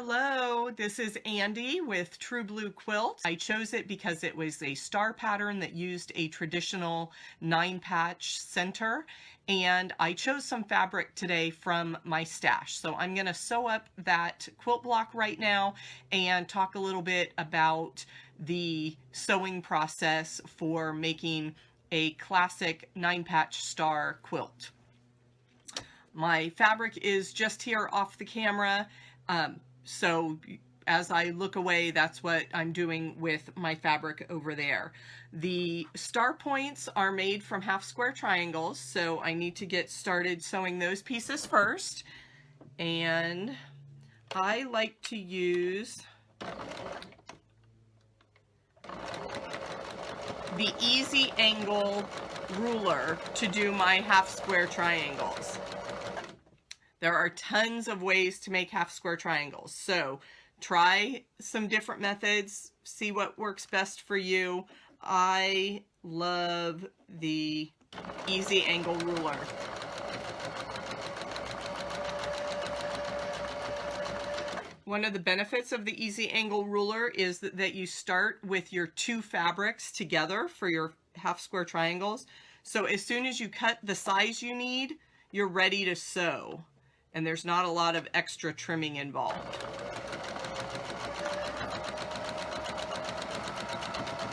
Hello, this is Andy with True Blue Quilt. I chose it because it was a star pattern that used a traditional 9-patch center, and I chose some fabric today from my stash. So I'm going to sew up that quilt block right now and talk a little bit about the sewing process for making a classic 9-patch star quilt. My fabric is just here off the camera. So as I look away, that's what I'm doing with my fabric over there. The star points are made from half square triangles, so I need to get started sewing those pieces first. And I like to use the easy angle ruler to do my half square triangles. There are tons of ways to make half square triangles, so try some different methods, see what works best for you. I love the easy angle ruler. One of the benefits of the easy angle ruler is that you start with your two fabrics together for your half square triangles. So as soon as you cut the size you need, you're ready to sew. And there's not a lot of extra trimming involved.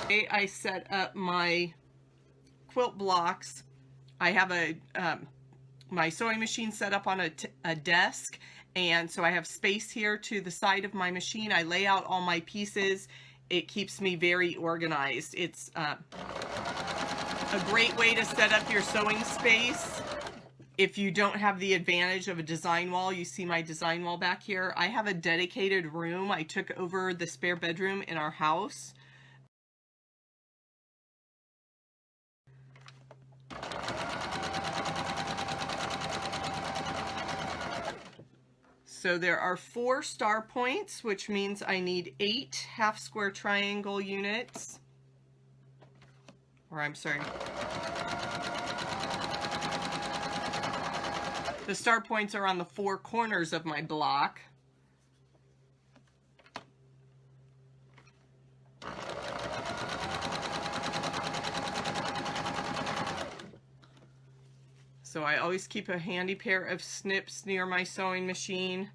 Okay, I set up my quilt blocks. I have my sewing machine set up on a desk, and so I have space here to the side of my machine. I lay out all my pieces. It keeps me very organized. It's a great way to set up your sewing space. If you don't have the advantage of a design wall, you see my design wall back here. I have a dedicated room. I took over the spare bedroom in our house. So there are 4 star points, which means I need 8 half square triangle units. Or I'm sorry. The star points are on the 4 corners of my block. So I always keep a handy pair of snips near my sewing machine.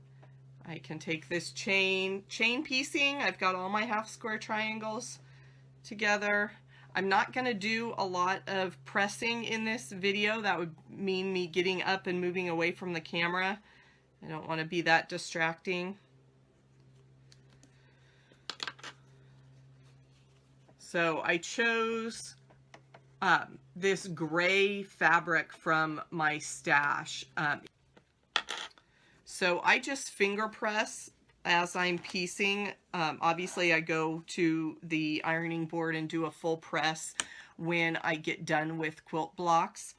I can take this chain piecing. I've got all my half square triangles together. I'm not going to do a lot of pressing in this video. That would mean me getting up and moving away from the camera. I don't want to be that distracting. So I chose this gray fabric from my stash. So I just finger press as I'm piecing. Obviously I go to the ironing board and do a full press when I get done with quilt blocks.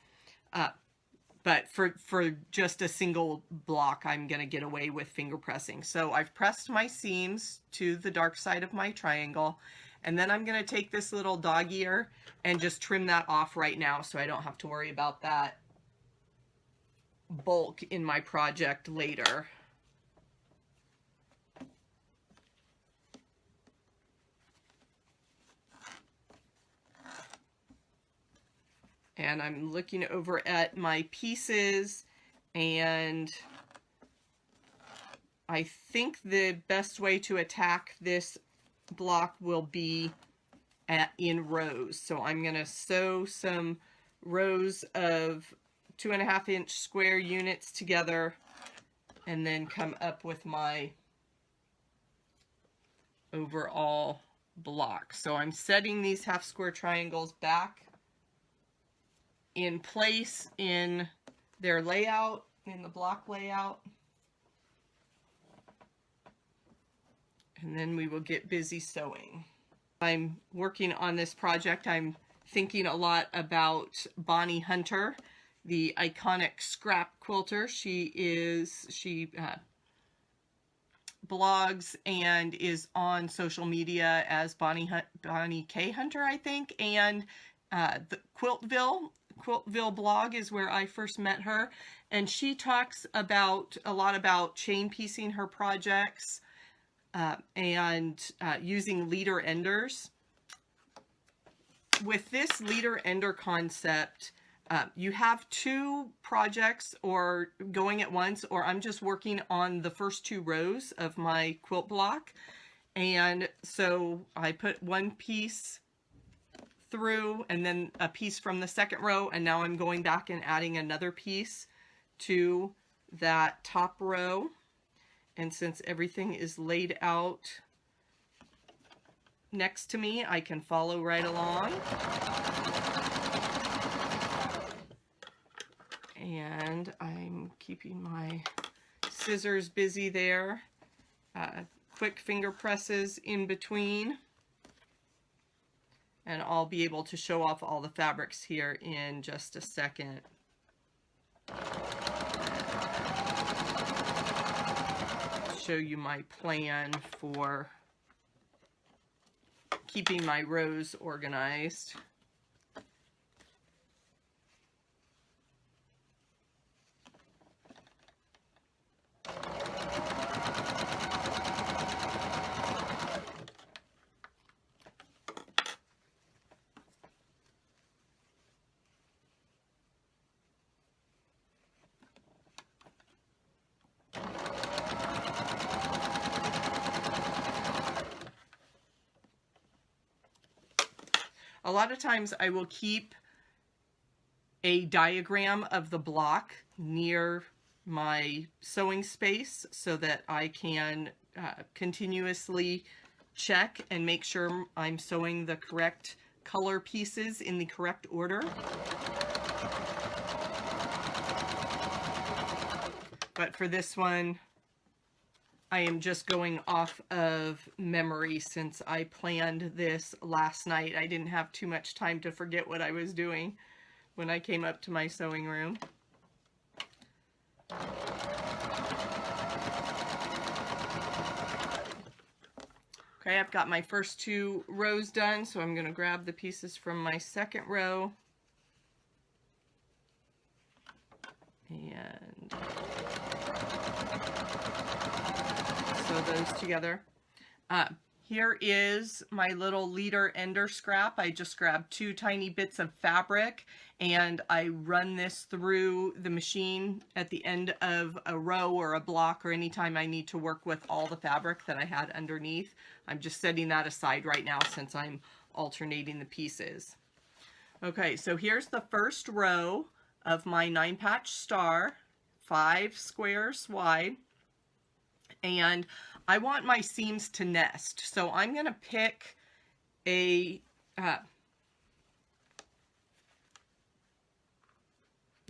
But for just a single block, I'm gonna get away with finger pressing. So I've pressed my seams to the dark side of my triangle, and then I'm gonna take this little dog ear and just trim that off right now so I don't have to worry about that bulk in my project later. And I'm looking over at my pieces, and I think the best way to attack this block will be in rows. So I'm going to sew some rows of 2.5-inch square units together and then come up with my overall block. So I'm setting these half square triangles back in place in their layout, in the block layout. And then we will get busy sewing. I'm working on this project. I'm thinking a lot about Bonnie Hunter, the iconic scrap quilter. She blogs and is on social media as Bonnie K. Hunter, I think, and the Quiltville blog is where I first met her, and she talks a lot about chain piecing her projects and using leader enders. With this leader ender concept, you have two projects or going at once, or I'm just working on the first two rows of my quilt block. And so I put one piece through and then a piece from the second row, and now I'm going back and adding another piece to that top row. And since everything is laid out next to me, I can follow right along. And I'm keeping my scissors busy there. Quick finger presses in between. And I'll be able to show off all the fabrics here in just a second. Show you my plan for keeping my rows organized. A lot of times I will keep a diagram of the block near my sewing space so that I can continuously check and make sure I'm sewing the correct color pieces in the correct order. But for this one, I am just going off of memory since I planned this last night. I didn't have too much time to forget what I was doing when I came up to my sewing room. Okay, I've got my first two rows done, so I'm going to grab the pieces from my second row and sew those together. Here is my little leader ender scrap. I just grabbed two tiny bits of fabric and I run this through the machine at the end of a row or a block, or anytime I need to work with all the fabric that I had underneath. I'm just setting that aside right now since I'm alternating the pieces. Okay, so here's the first row of my 9-patch star, 5 squares wide. And I want my seams to nest. So I'm going to pick a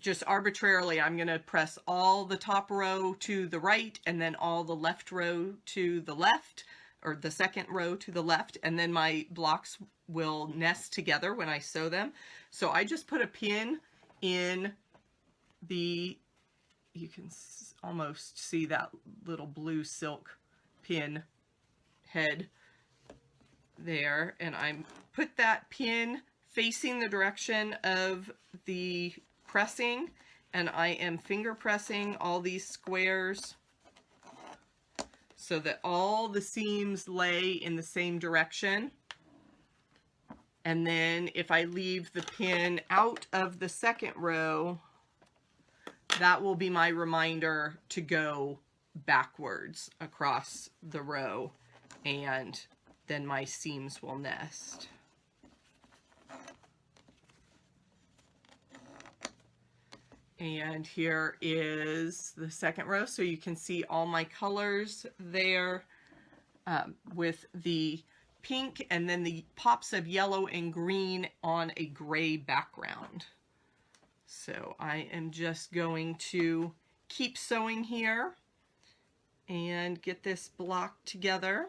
just arbitrarily, I'm going to press all the top row to the right and then all the left row to the left, or the second row to the left, and then my blocks will nest together when I sew them. So I just put a pin in the, you can almost see that little blue silk pin head there, and I put that pin facing the direction of the pressing, and I am finger pressing all these squares so that all the seams lay in the same direction. And then if I leave the pin out of the second row, that will be my reminder to go backwards across the row, and then my seams will nest. And here is the second row, so you can see all my colors there with the pink and then the pops of yellow and green on a gray background. So I am just going to keep sewing here and get this block together.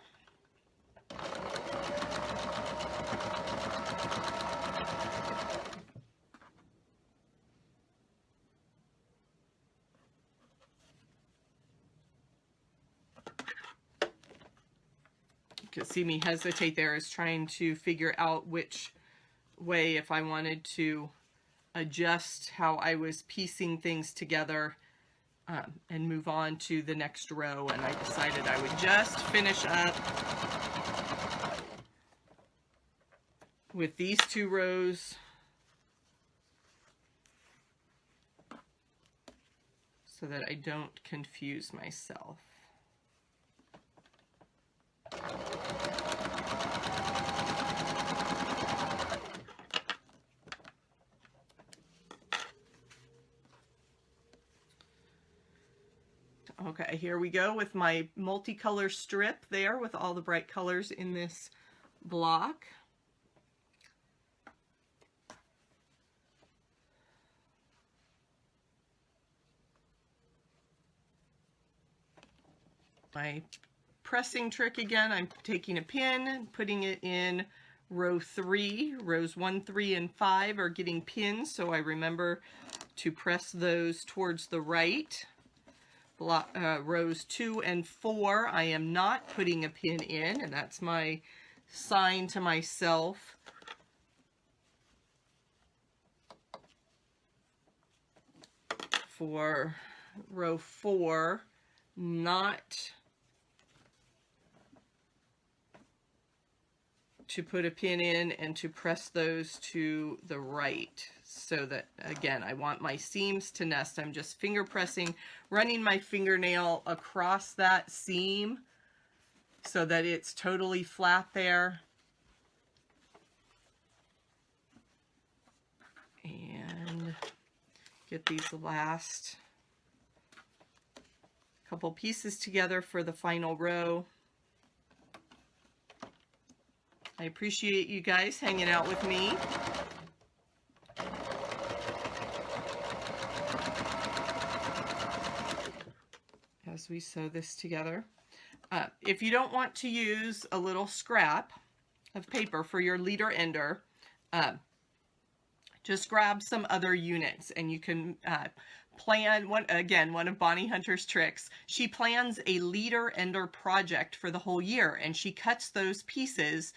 You can see me hesitate there as trying to figure out which way, if I wanted to adjust how I was piecing things together and move on to the next row. And I decided I would just finish up with these 2 rows so that I don't confuse myself. Okay, here we go with my multicolor strip there with all the bright colors in this block. My pressing trick again, I'm taking a pin, putting it in row 3. Rows 1, 3, and 5 are getting pins, so I remember to press those towards the right. Rows 2 and 4, I am not putting a pin in, and that's my sign to myself for row 4 not to put a pin in and to press those to the right, so that, again, I want my seams to nest. I'm just finger pressing, running my fingernail across that seam so that it's totally flat there. And get these last couple pieces together for the final row. I appreciate you guys hanging out with me. As we sew this together. If you don't want to use a little scrap of paper for your leader ender, just grab some other units and you can plan one of Bonnie Hunter's tricks. She plans a leader ender project for the whole year, and she cuts those pieces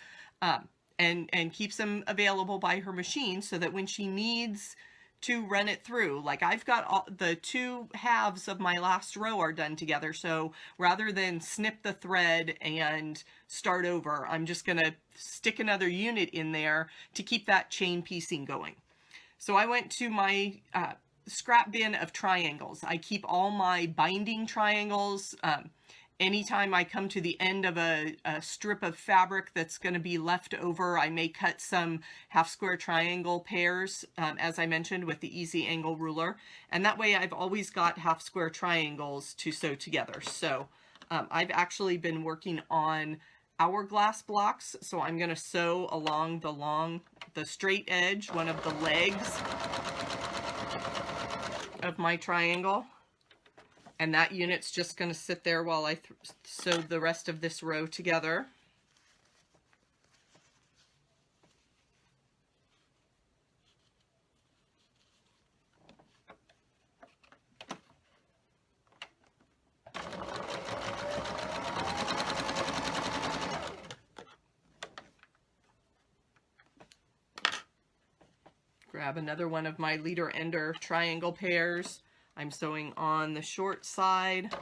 and keeps them available by her machine so that when she needs to run it through, like I've got all the 2 halves of my last row are done together, so rather than snip the thread and start over, I'm just gonna stick another unit in there to keep that chain piecing going. So I went to my scrap bin of triangles. I keep all my binding triangles. Anytime I come to the end of a strip of fabric that's going to be left over, I may cut some half square triangle pairs, as I mentioned, with the easy angle ruler. And that way I've always got half square triangles to sew together. So I've actually been working on hourglass blocks. So I'm going to sew along the straight edge, one of the legs of my triangle. And that unit's just going to sit there while I sew the rest of this row together. Grab another one of my leader ender triangle pairs. I'm sewing on the short side.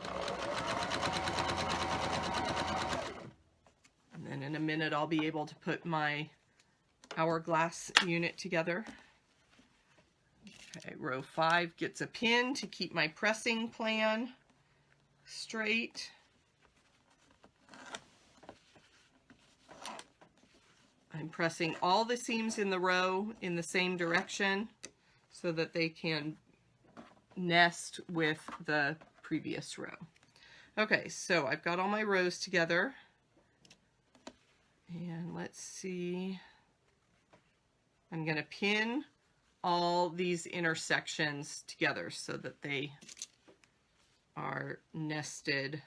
And then in a minute I'll be able to put my hourglass unit together. Okay, row 5 gets a pin to keep my pressing plan straight. I'm pressing all the seams in the row in the same direction so that they can nest with the previous row. Okay, so I've got all my rows together, and let's see, I'm going to pin all these intersections together so that they are nested.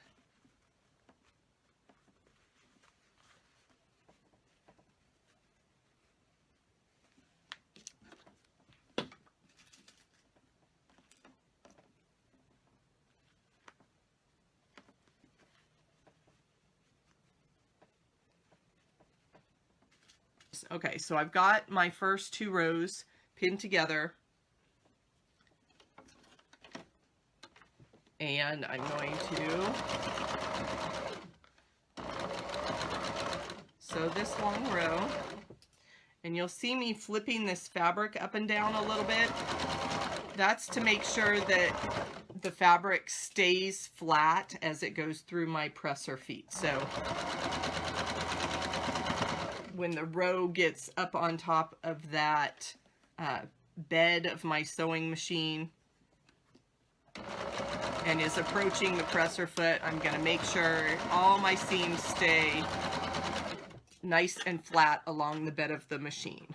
Okay, so I've got my first 2 rows pinned together. And I'm going to sew this long row. And you'll see me flipping this fabric up and down a little bit. That's to make sure that the fabric stays flat as it goes through my presser feet. So when the row gets up on top of that bed of my sewing machine and is approaching the presser foot, I'm going to make sure all my seams stay nice and flat along the bed of the machine.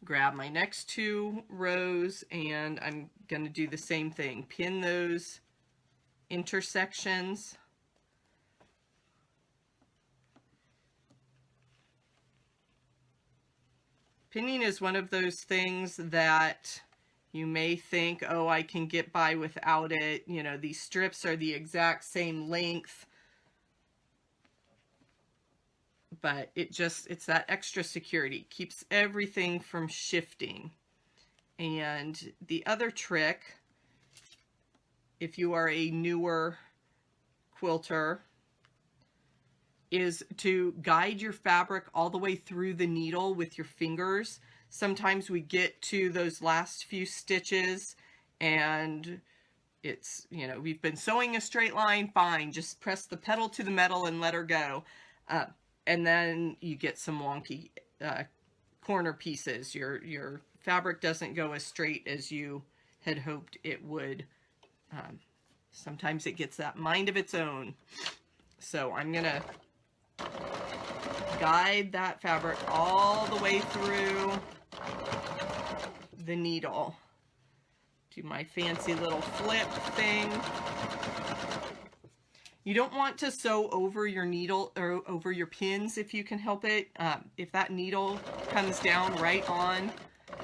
Grab my next two rows and I'm going to do the same thing. Pin those intersections. Pinning is one of those things that you may think, oh, I can get by without it. You know, these strips are the exact same length. But it's that extra security. Keeps everything from shifting. And the other trick, if you are a newer quilter, is to guide your fabric all the way through the needle with your fingers. Sometimes we get to those last few stitches and it's, you know, we've been sewing a straight line, fine, just press the pedal to the metal and let her go. And then you get some wonky corner pieces. Your fabric doesn't go as straight as you had hoped it would. Sometimes it gets that mind of its own. So I'm going to guide that fabric all the way through the needle. Do my fancy little flip thing. You don't want to sew over your needle or over your pins if you can help it. If that needle comes down right on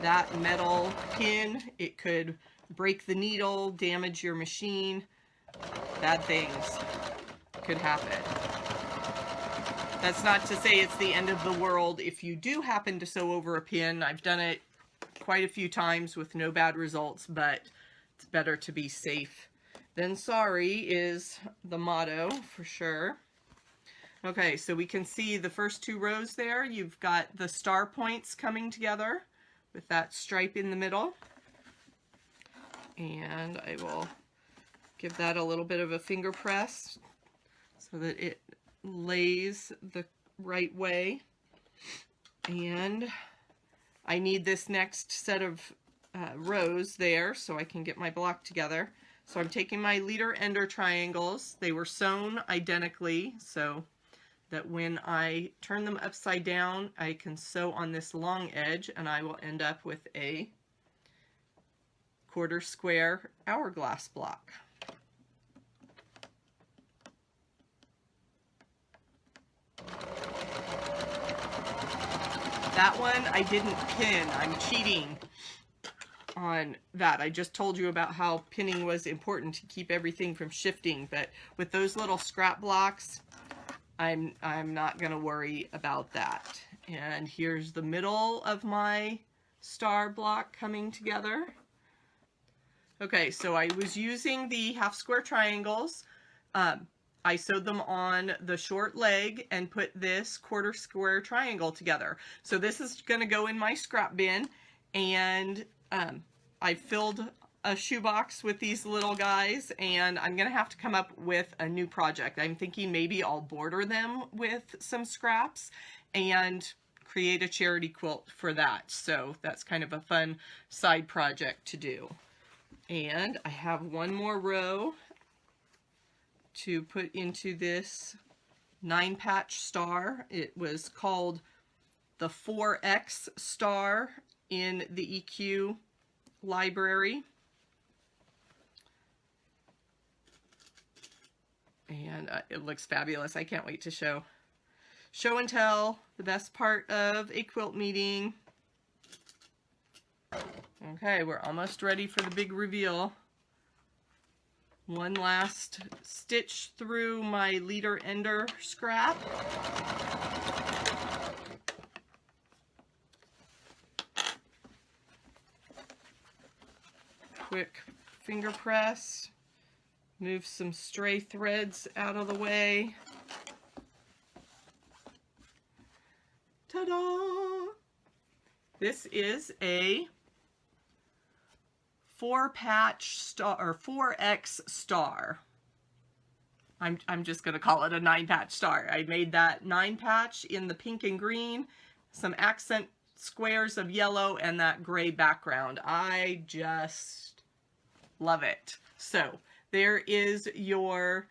that metal pin, it could break the needle, damage your machine. Bad things could happen. That's not to say it's the end of the world if you do happen to sew over a pin. I've done it quite a few times with no bad results, but it's better to be safe than sorry is the motto for sure. Okay, so we can see the first two rows there. You've got the star points coming together with that stripe in the middle. And I will give that a little bit of a finger press so that it lays the right way. And I need this next set of rows there so I can get my block together. So I'm taking my leader ender triangles. They were sewn identically so that when I turn them upside down, I can sew on this long edge and I will end up with a 1/4 square hourglass block. That one I didn't pin. I'm cheating on that. I just told you about how pinning was important to keep everything from shifting, but with those little scrap blocks, I'm not going to worry about that. And here's the middle of my star block coming together. Okay, so I was using the half square triangles. I sewed them on the short leg and put this 1/4 square triangle together. So this is going to go in my scrap bin, and I filled a shoebox with these little guys, and I'm going to have to come up with a new project. I'm thinking maybe I'll border them with some scraps and create a charity quilt for that. So that's kind of a fun side project to do. And I have one more row to put into this 9-patch star. It was called the 4X star in the EQ library. And it looks fabulous. I can't wait to show and tell, the best part of a quilt meeting. Okay, we're almost ready for the big reveal. One last stitch through my leader ender scrap. Quick finger press. Move some stray threads out of the way. Ta-da! This is a 4-patch star, or 4X star. I'm just going to call it a 9-patch star. I made that 9-patch in the pink and green, some accent squares of yellow, and that gray background. I just love it. So there is your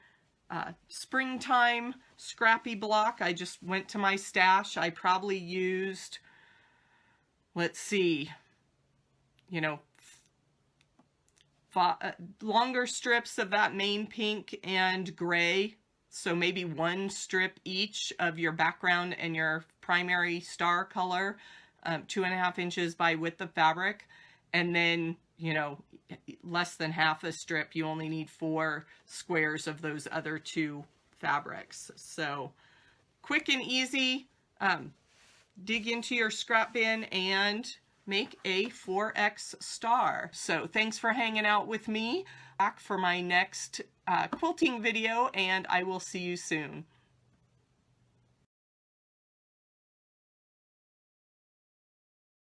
springtime scrappy block. I just went to my stash. I probably used, let's see, you know, longer strips of that main pink and gray, so maybe 1 strip each of your background and your primary star color, 2.5 inches by width of fabric, and then, you know, less than half a strip. You only need 4 squares of those other 2 fabrics. So quick and easy. Dig into your scrap bin and make a 4X star. So thanks for hanging out with me. Back for my next quilting video, and I will see you soon.